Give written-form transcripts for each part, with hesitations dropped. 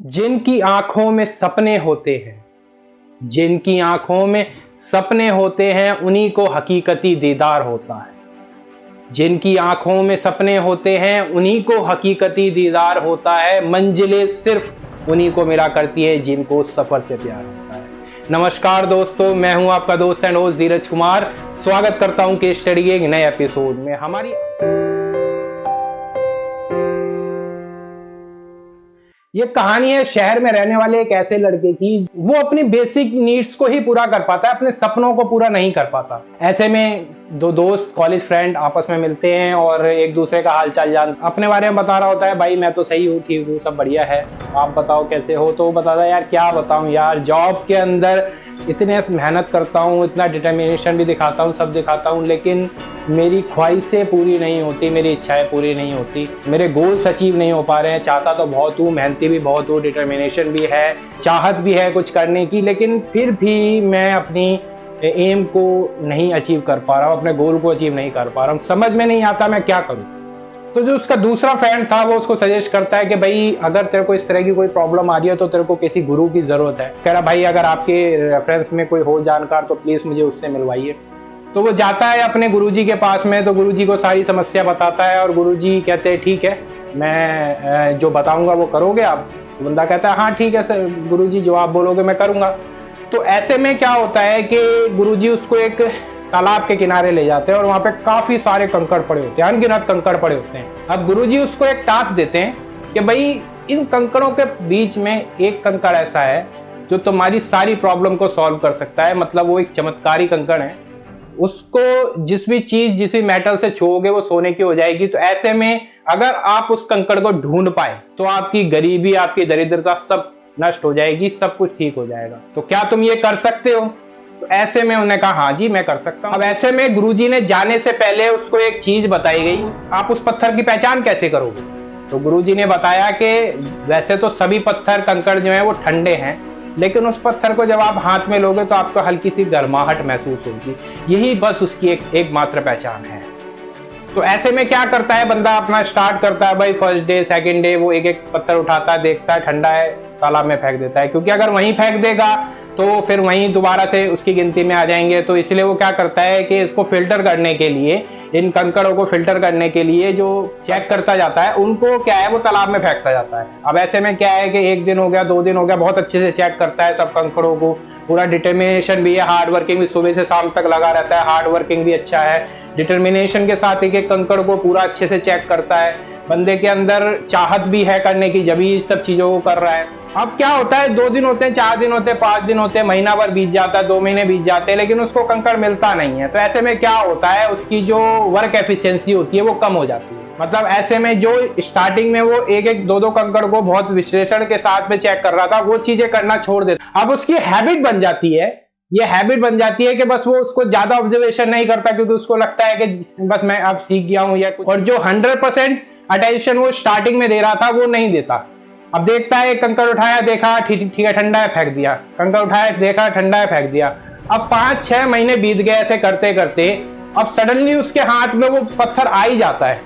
जिनकी आंखों में सपने होते हैं, जिनकी आंखों में सपने होते हैं, उन्हीं को हकीकती दीदार होता है। जिनकी आंखों में सपने होते हैं, उन्हीं को हकीकती दीदार होता है। मंजिलें सिर्फ उन्हीं को मिला करती है जिनको सफर से प्यार होता है। नमस्कार दोस्तों, मैं हूं आपका दोस्त एंड होस्ट धीरज कुमार। स्वागत करता हूं केस स्टडी के एक नए एपिसोड में। हमारी ये कहानी है शहर में रहने वाले एक ऐसे लड़के की, वो अपनी बेसिक नीड्स को ही पूरा कर पाता है, अपने सपनों को पूरा नहीं कर पाता। ऐसे में दो दोस्त कॉलेज फ्रेंड आपस में मिलते हैं और एक दूसरे का हालचाल जान अपने बारे में बता रहा होता है। भाई मैं तो सही हूँ, ठीक हूँ, सब बढ़िया है, आप बताओ कैसे हो। तो वो बताता है यार क्या बताऊँ यार, जॉब के अंदर इतने मेहनत करता हूँ, इतना डिटर्मिनेशन भी दिखाता हूँ, सब दिखाता हूँ, लेकिन मेरी ख्वाहिशें पूरी नहीं होती, मेरी इच्छाएं पूरी नहीं होती, मेरे गोल्स अचीव नहीं हो पा रहे हैं। चाहता तो बहुत हूँ, मेहनती भी बहुत हूँ, डिटर्मिनेशन भी है, चाहत भी है कुछ करने की, लेकिन फिर भी मैं अपनी एम को नहीं अचीव कर पा रहा हूँ, अपने गोल को अचीव नहीं कर पा रहा हूँ। समझ में नहीं आता मैं क्या करूँ। तो जो उसका दूसरा फ्रेंड था वो उसको सजेस्ट करता है कि भाई अगर तेरे को इस तरह की कोई प्रॉब्लम आ रही है तो तेरे को किसी गुरु की ज़रूरत है। कह रहा भाई अगर आपके रेफरेंस में कोई हो जानकार तो प्लीज़ मुझे उससे मिलवाइए। तो वो जाता है अपने गुरुजी के पास में, तो गुरुजी को सारी समस्या बताता है और गुरुजी कहते हैं ठीक है, मैं जो बताऊंगा वो करोगे आप। तो बंदा कहता है हाँ ठीक है सर गुरुजी, जो आप बोलोगे मैं करूँगा। तो ऐसे में क्या होता है कि गुरुजी उसको एक तालाब के किनारे ले जाते हैं और वहाँ पे काफ़ी सारे कंकड़ पड़े होते हैं, अनगिनत कंकड़ पड़े होते हैं। अब गुरुजी उसको एक टास्क देते हैं कि भाई इन कंकड़ों के बीच में एक कंकड़ ऐसा है जो तुम्हारी सारी प्रॉब्लम को सॉल्व कर सकता है। मतलब वो एक चमत्कारी कंकड़ है, उसको जिस भी चीज जिस भी मेटल से छुओगे वो सोने की हो जाएगी। तो ऐसे में अगर आप उस कंकड़ को ढूंढ पाए तो आपकी गरीबी, आपकी दरिद्रता सब नष्ट हो जाएगी, सब कुछ ठीक हो जाएगा। तो क्या तुम ये कर सकते हो? तो ऐसे में उन्होंने कहा हाँ जी मैं कर सकता हूँ। अब ऐसे में गुरुजी ने जाने से पहले उसको एक चीज बताई गई, आप उस पत्थर की पहचान कैसे करोगे? तो गुरुजी ने बताया कि वैसे तो सभी पत्थर कंकड़ जो है वो ठंडे हैं, लेकिन उस पत्थर को जब आप हाथ में लोगे तो आपको हल्की सी गर्माहट महसूस होगी, यही बस उसकी एकमात्र पहचान है। तो ऐसे में क्या करता है बंदा, अपना स्टार्ट करता है। भाई फर्स्ट डे सेकंड डे वो एक एक पत्थर उठाता है, देखता है ठंडा है, तालाब में फेंक देता है, क्योंकि अगर वहीं फेंक देगा तो फिर वहीं दोबारा से उसकी गिनती में आ जाएंगे। तो इसलिए वो क्या करता है कि इसको फिल्टर करने के लिए, इन कंकड़ों को फिल्टर करने के लिए जो चेक करता जाता है उनको क्या है वो तालाब में फेंकता जाता है। अब ऐसे में क्या है कि एक दिन हो गया, 2 दिन हो गया, बहुत अच्छे से चेक करता है सब कंकड़ों को, पूरा डिटर्मिनेशन भी है, हार्ड वर्किंग भी, सुबह से शाम तक लगा रहता है, हार्ड वर्किंग भी अच्छा है, डिटर्मिनेशन के साथ एक एक कंकड़ को पूरा अच्छे से चेक करता है। बंदे के अंदर चाहत भी है करने की, जब भी सब चीजों को कर रहा है। अब क्या होता है, 2 दिन होते हैं, 4 दिन होते हैं, 5 दिन होते हैं, महीना भर बीत जाता है, 2 महीने बीत जाते हैं, लेकिन उसको कंकड़ मिलता नहीं है। तो ऐसे में क्या होता है, उसकी जो वर्क एफिशिएंसी होती है वो कम हो जाती है। मतलब ऐसे में जो स्टार्टिंग में वो एक एक 2 कंकड़ को बहुत विश्लेषण के साथ में चेक कर रहा था, वो चीजें करना छोड़ देता। अब उसकी हैबिट बन जाती है, ये हैबिट बन जाती है कि बस वो उसको ज्यादा ऑब्जर्वेशन नहीं करता, क्योंकि उसको लगता है कि बस मैं अब सीख गया हूं या कुछ। और जो 100% अटेंशन वो स्टार्टिंग में दे रहा था वो नहीं देता। अब देखता है कंकड़ उठाया, देखा ठीक है ठंडा है, फेंक दिया, कंकड़ उठाया, देखा ठंडा है, फेंक दिया। अब 5-6 महीने बीत गए ऐसे करते करते, अब सडनली उसके हाथ में वो पत्थर आ ही जाता है।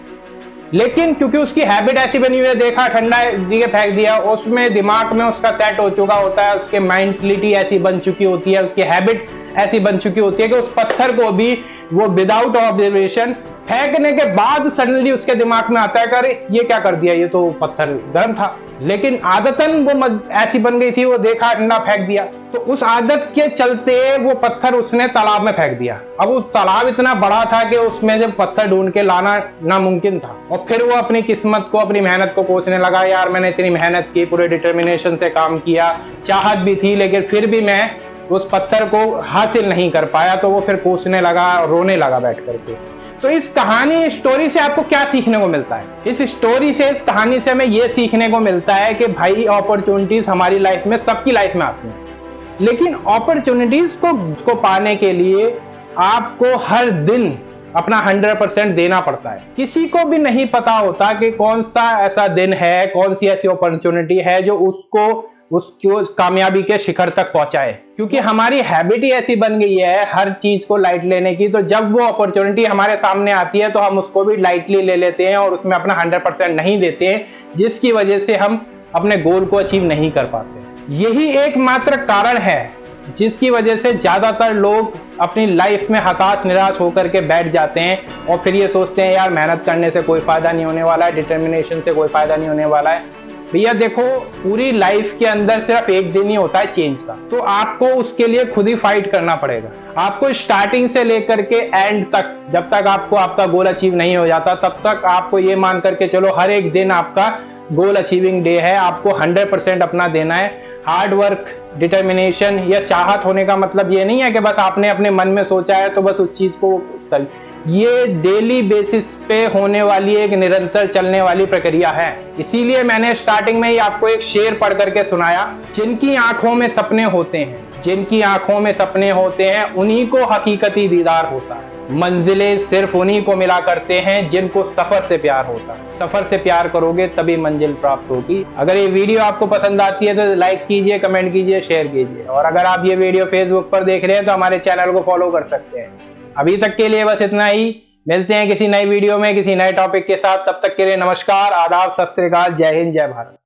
लेकिन क्योंकि उसकी हैबिट ऐसी बनी हुई है, देखा ठंडा है, फेंक दिया, उसमें दिमाग में उसका सेट हो चुका होता है, उसके मेंटलिटी ऐसी बन चुकी होती है, उसकी हैबिट ऐसी बन चुकी होती है कि उस पत्थर को भी वो विदाउट ऑब्जर्वेशन फेंकने के बाद सडनली उसके दिमाग में आता है कि अरे ये क्या कर दिया, ये तो पत्थर गर्म था। लेकिन आदतन वो ऐसी बन गई थी, वो देखा ठंडा फेंक दिया। तो उस आदत के चलते वो पत्थर उसने तालाब में फेंक दिया। अब उस तालाब इतना बड़ा था कि उसमें जब पत्थर ढूंढ के लाना नामुमकिन था। और फिर वो अपनी किस्मत को, अपनी मेहनत को कोसने लगा, यार मैंने इतनी मेहनत की, पूरे डिटर्मिनेशन से काम किया, चाहत भी थी, लेकिन फिर भी मैं उस पत्थर को हासिल नहीं कर पाया। तो वो फिर कोसने लगा, रोने लगा बैठ करके। तो इस कहानी स्टोरी से आपको क्या सीखने को मिलता है? इस स्टोरी से, इस कहानी से हमें यह सीखने को मिलता है कि भाई अपॉर्चुनिटीज हमारी लाइफ में, सबकी लाइफ में आती हैं, लेकिन अपॉर्चुनिटीज को पाने के लिए आपको हर दिन अपना 100% देना पड़ता है। किसी को भी नहीं पता होता कि कौन सा ऐसा दिन है, कौन सी ऐसी अपॉर्चुनिटी है जो उसको कामयाबी के शिखर तक पहुंचाए, क्योंकि हमारी हैबिट ही ऐसी बन गई है हर चीज को लाइट लेने की। तो जब वो अपॉर्चुनिटी हमारे सामने आती है तो हम उसको भी लाइटली ले लेते हैं और उसमें अपना 100% नहीं देते हैं, जिसकी वजह से हम अपने गोल को अचीव नहीं कर पाते। यही एकमात्र कारण है जिसकी वजह से ज्यादातर लोग अपनी लाइफ में हताश निराश होकर के बैठ जाते हैं और फिर ये सोचते हैं यार मेहनत करने से कोई फायदा नहीं होने वाला है, डिटर्मिनेशन से कोई फायदा नहीं होने वाला है। भैया देखो, पूरी लाइफ के अंदर सिर्फ एक दिन ही होता है चेंज का, तो आपको उसके लिए खुद ही फाइट करना पड़ेगा। आपको स्टार्टिंग से लेकर के एंड तक, जब तक आपको आपका गोल अचीव नहीं हो जाता तब तक आपको ये मान करके चलो हर एक दिन आपका गोल अचीविंग डे है। आपको 100% अपना देना है। हार्ड वर्क, डिटर्मिनेशन या चाहत होने का मतलब ये नहीं है कि बस आपने अपने मन में सोचा है तो बस उस चीज को कर। ये डेली बेसिस पे होने वाली एक निरंतर चलने वाली प्रक्रिया है। इसीलिए मैंने स्टार्टिंग में ही आपको एक शेर पढ़ करके सुनाया, जिनकी आंखों में सपने होते हैं, जिनकी आंखों में सपने होते हैं उन्हीं को हकीकती दीदार होता है। मंजिलें सिर्फ उन्हीं को मिला करते हैं जिनको सफर से प्यार होता है। सफर से प्यार करोगे तभी मंजिल प्राप्त होगी। अगर ये वीडियो आपको पसंद आती है तो लाइक कीजिए, कमेंट कीजिए, शेयर कीजिए। और अगर आप ये वीडियो फेसबुक पर देख रहे हैं तो हमारे चैनल को फॉलो कर सकते हैं। अभी तक के लिए बस इतना ही। मिलते हैं किसी नई वीडियो में किसी नए टॉपिक के साथ। तब तक के लिए नमस्कार, आदाब, सत श्री अकाल, जय हिंद, जय भारत।